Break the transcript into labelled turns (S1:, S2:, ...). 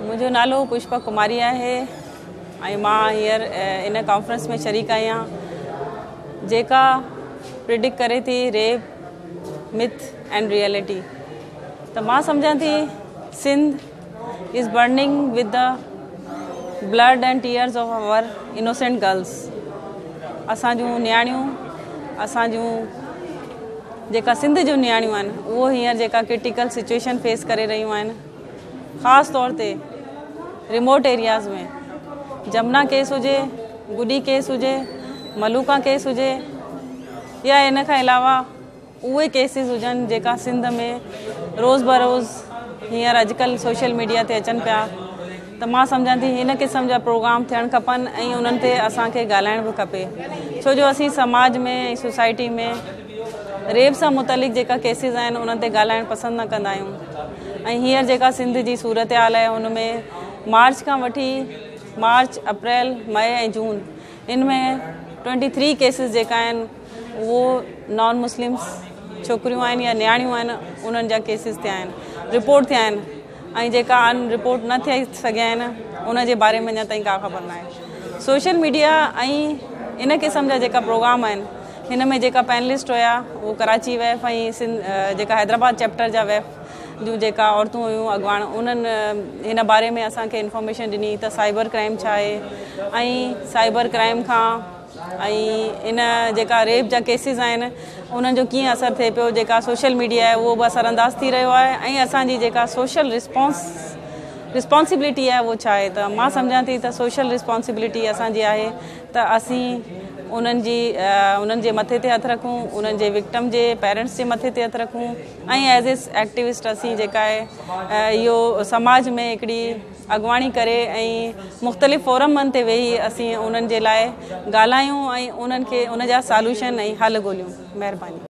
S1: मुझो नालो पुष्पा कुमारी है ऐं मां हींअर इन कॉन्फ्रेंस में शरीक आहियां जेका प्रिडिक्ट करे थी रेप मिथ एंड रियलिटी। तो मां समझां थी Sindh is burning with the blood and tears of our innocent girls. असां जूं न्याणियूं असां जूं जेका सिंध जूं न्याणियूं आहिनि उहो हींअर जेका क्रिटिकल सिचुएशन फेस करे रहियूं आहिनि, ख़ासि तौर ते रिमोट एरियाज़ में जमुना केस हुजे, गुडी केस हुजे, मलूका केस हुजे या इन खां अलावा उहे केसिस हुजनि जेका सिंध में रोज़ बरोज़ हींअर अॼुकल्ह सोशल मीडिया ते अचनि पिया। त मां सम्झां थी हिन क़िस्म जा प्रोग्राम थियणु खपनि ऐं उन्हनि ते असांखे ॻाल्हाइण बि खपे, छो जो असीं समाज में ऐं सोसाइटी में रेप सां मुतलिक़ जेका केसिस आहिनि उन्हनि ते ॻाल्हाइणु पसंदि न कंदा आहियूं। ऐं हींअर जेका सिंध जी सूरत हाल आहे उन में मार्च खां वठी मार्च, अप्रैल, मई ऐं जून इन में 23 केसिस जेका आहिनि उहो नॉन मुस्लिम्स छोकिरियूं आहिनि या न्याणियूं आहिनि उन्हनि जा केसिस थिया आहिनि, रिपोर्ट थिया आहिनि ऐं जेका रिपोर्ट न थी सघिया आहिनि उन जे बारे में अञा ताईं का ख़बर न आहे। सोशल मीडिया ऐं इन क़िस्म जा जेका प्रोग्राम आहिनि हिन में जेका पैनलिस्ट हुया उहो कराची वैफ ऐं जेका हैदराबाद चैप्टर जा वैफ जूं जेका औरतूं हुयूं अॻवाण उन्हनि हिन बारे में असांखे इंफॉर्मेशन ॾिनी त साइबर क्राइम छा आहे ऐं साइबर क्राइम खां ऐं इन जेका रेप जा केसिस आहिनि उन्हनि जो कीअं असरु थिए पियो, जेका सोशल मीडिया आहे उहो बि असरअंदाज़ थी रहियो आहे ऐं असांजी जेका सोशल रिस्पॉन्सिबिलिटी आहे उहो छा आहे। त मां सम्झां थी त सोशल रिस्पॉन्सिबिलिटी असांजी आहे त असीं उन्हनि जे मथे ते हथु रखूं, उन्हनि जे विक्टम जे पेरेंट्स जे मथे ते हथु रखूं ऐं एज़ ए एक्टिविस्ट असीं जेका आहे इहो समाज में हिकिड़ी अॻवाणी करे ऐं मुख़्तलिफ़ फोरमनि ते वेही असीं उन्हनि जे लाइ ॻाल्हायूं ऐं उन्हनि खे उन जा सॉल्यूशन ऐं हल ॻोल्हियूं। महिरबानी।